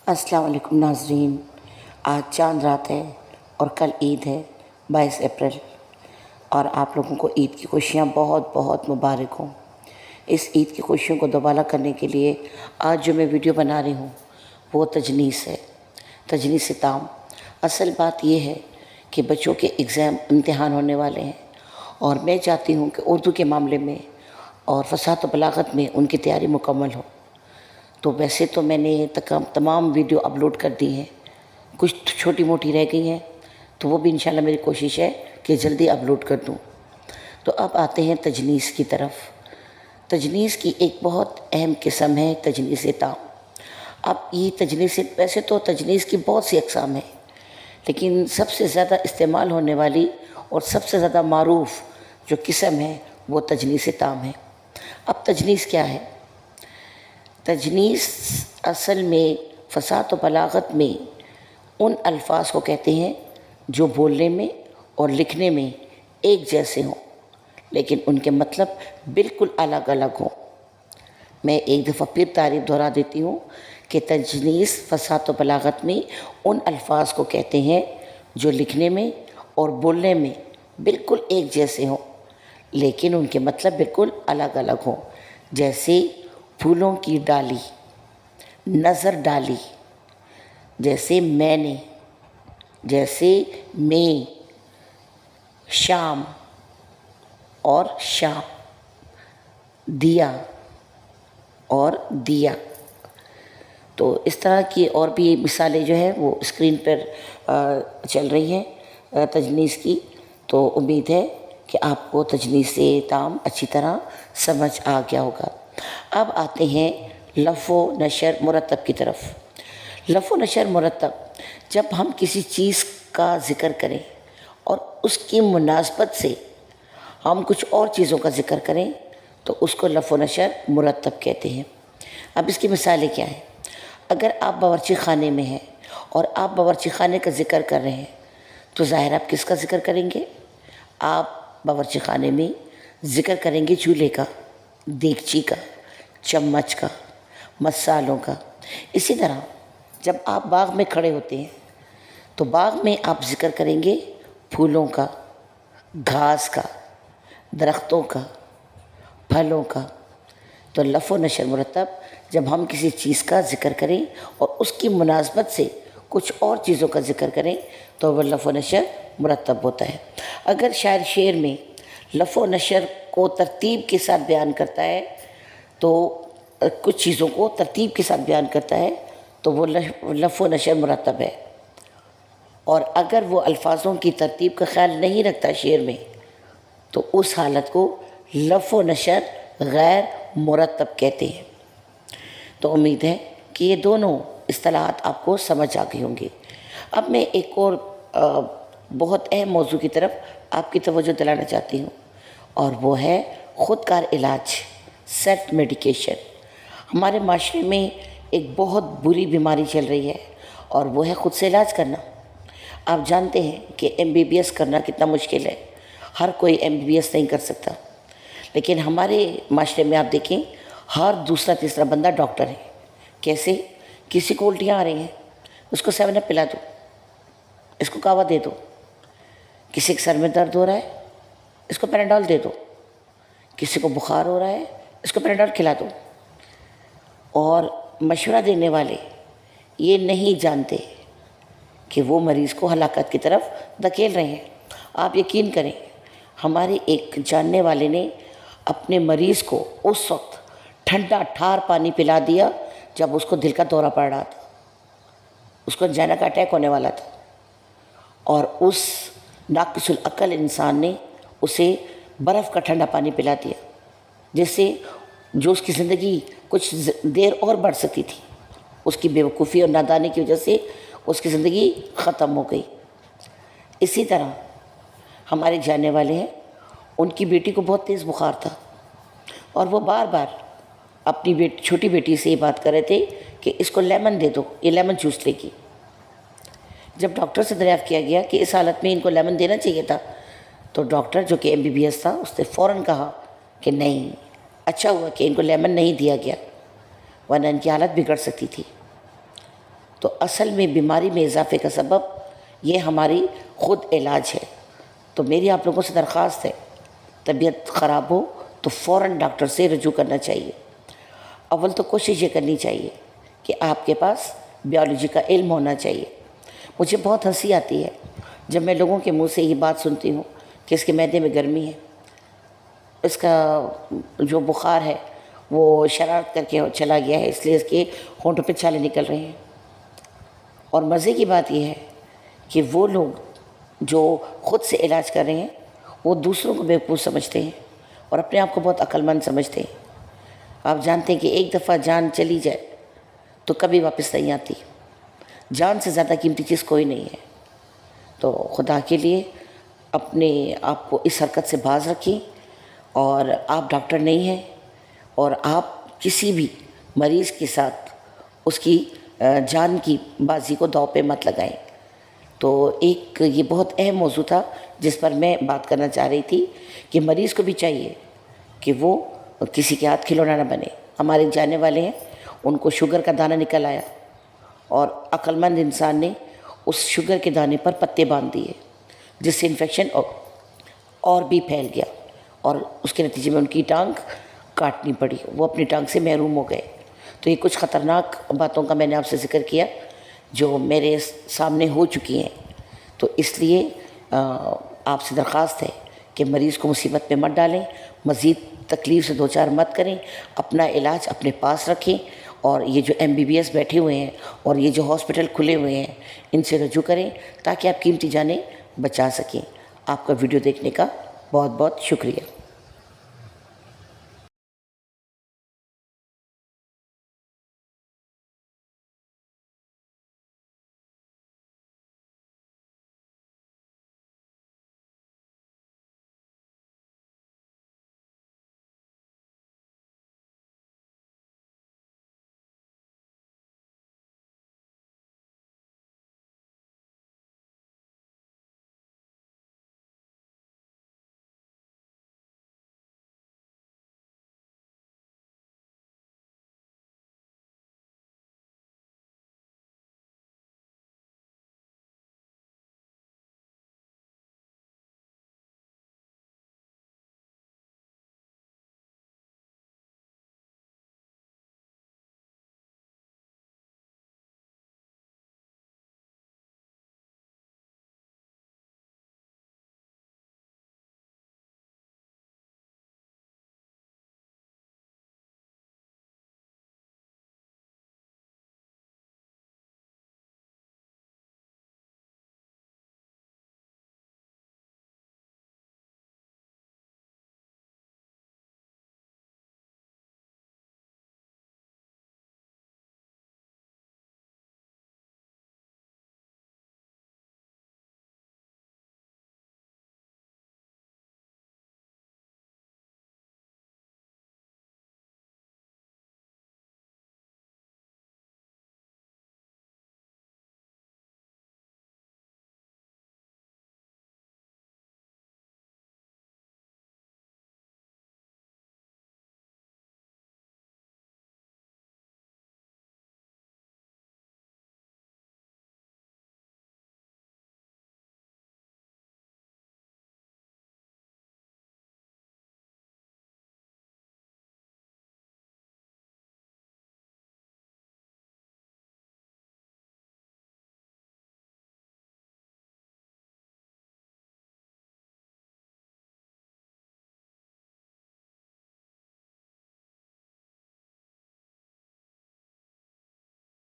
السلام علیکم ناظرین، آج چاند رات ہے اور کل عید ہے 22 اپریل، اور آپ لوگوں کو عید کی خوشیاں بہت بہت مبارک ہوں۔ اس عید کی خوشیوں کو دوبالا کرنے کے لیے آج جو میں ویڈیو بنا رہی ہوں وہ تجنیس ہے، تجنیس طعام۔ اصل بات یہ ہے کہ بچوں کے امتحان ہونے والے ہیں، اور میں چاہتی ہوں کہ اردو کے معاملے میں اور فصاحت و بلاغت میں ان کی تیاری مکمل ہو۔ تو ویسے تو میں نے تمام ویڈیو اپلوڈ کر دی ہیں، کچھ چھوٹی موٹی رہ گئی ہیں، تو وہ بھی انشاءاللہ میری کوشش ہے کہ جلدی اپلوڈ کر دوں۔ تو اب آتے ہیں تجنیس کی طرف۔ تجنیس کی ایک بہت اہم قسم ہے تجنیس طعام۔ اب یہ تجنیس، ویسے تو تجنیس کی بہت سی اقسام ہیں، لیکن سب سے زیادہ استعمال ہونے والی اور سب سے زیادہ معروف جو قسم ہے وہ تجنیس طعام ہے۔ اب تجنیس کیا ہے؟ تجنیس اصل میں فصاحت و بلاغت میں ان الفاظ کو کہتے ہیں جو بولنے میں اور لکھنے میں ایک جیسے ہوں، لیکن ان کے مطلب بالکل الگ الگ ہوں۔ میں ایک دفعہ پھر تعریف دہرا دیتی ہوں کہ تجنیس فصاحت و بلاغت میں ان الفاظ کو کہتے ہیں جو لکھنے میں اور بولنے میں بالکل ایک جیسے ہوں، لیکن ان کے مطلب بالکل الگ الگ ہوں۔ جیسے پھولوں کی ڈالی، نظر ڈالی، جیسے میں نے، جیسے میں، شام اور شام، دیا اور دیا۔ تو اس طرح کی اور بھی مثالیں جو ہیں وہ اسکرین پر چل رہی ہیں تجنیس کی۔ تو امید ہے کہ آپ کو تجنیس طعام اچھی طرح سمجھ آ گیا ہوگا۔ اب آتے ہیں لفظ و نشر مرتب کی طرف۔ لفظ و نشر مرتب، جب ہم کسی چیز کا ذکر کریں اور اس کی مناسبت سے ہم کچھ اور چیزوں کا ذکر کریں تو اس کو لفظ و نشر مرتب کہتے ہیں۔ اب اس کی مثالیں کیا ہیں؟ اگر آپ باورچی خانے میں ہیں اور آپ باورچی خانے کا ذکر کر رہے ہیں تو ظاہر آپ کس کا ذکر کریں گے؟ آپ باورچی خانے میں ذکر کریں گے چولہے کا، دیگچی کا، چمچ کا، مسالوں کا۔ اسی طرح جب آپ باغ میں کھڑے ہوتے ہیں تو باغ میں آپ ذکر کریں گے پھولوں کا، گھاس کا، درختوں کا، پھلوں کا۔ تو لفظ و نشر مرتب جب ہم کسی چیز کا ذکر کریں اور اس کی مناسبت سے کچھ اور چیزوں کا ذکر کریں تو وہ لفظ و نشر مرتب ہوتا ہے۔ اگر شاعر شعر میں لفظ و نشر کو ترتیب کے ساتھ بیان کرتا ہے تو کچھ چیزوں کو ترتیب کے ساتھ بیان کرتا ہے تو وہ لفظ و نشر مرتب ہے، اور اگر وہ الفاظوں کی ترتیب کا خیال نہیں رکھتا شعر میں تو اس حالت کو لفظ و نشر غیر مرتب کہتے ہیں۔ تو امید ہے کہ یہ دونوں اصطلاحات آپ کو سمجھ آ گئی ہوں گی۔ اب میں ایک اور بہت اہم موضوع کی طرف آپ کی توجہ دلانا چاہتی ہوں، اور وہ ہے خود کار علاج، سیلف میڈیکیشن۔ ہمارے معاشرے میں ایک بہت بری بیماری چل رہی ہے اور وہ ہے خود سے علاج کرنا۔ آپ جانتے ہیں کہ MBBS کرنا کتنا مشکل ہے، ہر کوئی MBBS نہیں کر سکتا، لیکن ہمارے معاشرے میں آپ دیکھیں ہر دوسرا تیسرا بندہ ڈاکٹر ہے۔ کیسے؟ کسی کو الٹیاں آ رہی ہیں، اس کو 7 اپ پلا دو، اس کو کہوا دے دو۔ کسی کے سر میں درد ہو رہا ہے، اس کو پیناڈول دے دو۔ کسی کو بخار ہو رہا ہے، اس کو پیناڈول کھلا دو۔ اور مشورہ دینے والے یہ نہیں جانتے کہ وہ مریض کو ہلاکت کی طرف دھکیل رہے ہیں۔ آپ یقین کریں، ہمارے ایک جاننے والے نے اپنے مریض کو اس وقت ٹھنڈا ٹھار پانی پلا دیا جب اس کو دل کا دورہ پڑ رہا تھا، اس کو انجائنا کا اٹیک ہونے والا تھا، اور اس ناقص العقل انسان نے اسے برف کا ٹھنڈا پانی پلا دیا، جس سے جو اس کی زندگی کچھ دیر اور بڑھ سکتی تھی، اس کی بے وقوفی اور نادانی کی وجہ سے اس کی زندگی ختم ہو گئی۔ اسی طرح ہمارے جاننے والے ہیں، ان کی بیٹی کو بہت تیز بخار تھا، اور وہ بار بار اپنی چھوٹی بیٹی سے یہ بات کر رہے تھے کہ اس کو لیمن دے دو، یہ لیمن چوس لے گی۔ جب ڈاکٹر سے دریافت کیا گیا کہ اس حالت میں ان کو لیمن دینا چاہیے تھا تو ڈاکٹر جو کہ MBBS تھا اس نے فوراً کہا کہ نہیں، اچھا ہوا کہ ان کو لیمن نہیں دیا گیا ورنہ ان کی حالت بگڑ سکتی تھی۔ تو اصل میں بیماری میں اضافے کا سبب یہ ہماری خود علاج ہے۔ تو میری آپ لوگوں سے درخواست ہے، طبیعت خراب ہو تو فوراً ڈاکٹر سے رجوع کرنا چاہیے۔ اول تو کوشش یہ کرنی چاہیے کہ آپ کے پاس بیالوجی کا علم ہونا چاہیے۔ مجھے بہت ہنسی آتی ہے جب میں لوگوں کے منہ سے یہ بات سنتی ہوں کہ اس کے معدے میں گرمی ہے، اس کا جو بخار ہے وہ شرارت کر کے چلا گیا ہے، اس لیے اس کے ہونٹوں پہ چھالے نکل رہے ہیں۔ اور مزے کی بات یہ ہے کہ وہ لوگ جو خود سے علاج کر رہے ہیں وہ دوسروں کو بیوقوف سمجھتے ہیں اور اپنے آپ کو بہت عقل مند سمجھتے ہیں۔ آپ جانتے ہیں کہ ایک دفعہ جان چلی جائے تو کبھی واپس نہیں آتی۔ جان سے زیادہ قیمتی چیز کوئی نہیں ہے۔ تو خدا کے لیے اپنے آپ کو اس حرکت سے باز رکھیں، اور آپ ڈاکٹر نہیں ہیں اور آپ کسی بھی مریض کے ساتھ اس کی جان کی بازی کو داؤ پہ مت لگائیں۔ تو ایک یہ بہت اہم موضوع تھا جس پر میں بات کرنا چاہ رہی تھی کہ مریض کو بھی چاہیے کہ وہ کسی کے ہاتھ کھلونا نہ بنے۔ ہمارے جانے والے ہیں، ان کو شوگر کا دانہ نکل آیا اور عقل مند انسان نے اس شوگر کے دانے پر پتے باندھ دیے، جس سے انفیکشن اور بھی پھیل گیا، اور اس کے نتیجے میں ان کی ٹانگ کاٹنی پڑی، وہ اپنی ٹانگ سے محروم ہو گئے۔ تو یہ کچھ خطرناک باتوں کا میں نے آپ سے ذکر کیا جو میرے سامنے ہو چکی ہیں۔ تو اس لیے آپ سے درخواست ہے کہ مریض کو مصیبت میں مت ڈالیں، مزید تکلیف سے دوچار مت کریں، اپنا علاج اپنے پاس رکھیں، اور یہ جو MBBS بیٹھے ہوئے ہیں اور یہ جو ہاسپٹل کھلے ہوئے ہیں ان سے رجوع کریں تاکہ آپ قیمتی جانیں بچا سکیں۔ آپ کا ویڈیو دیکھنے کا بہت بہت شکریہ۔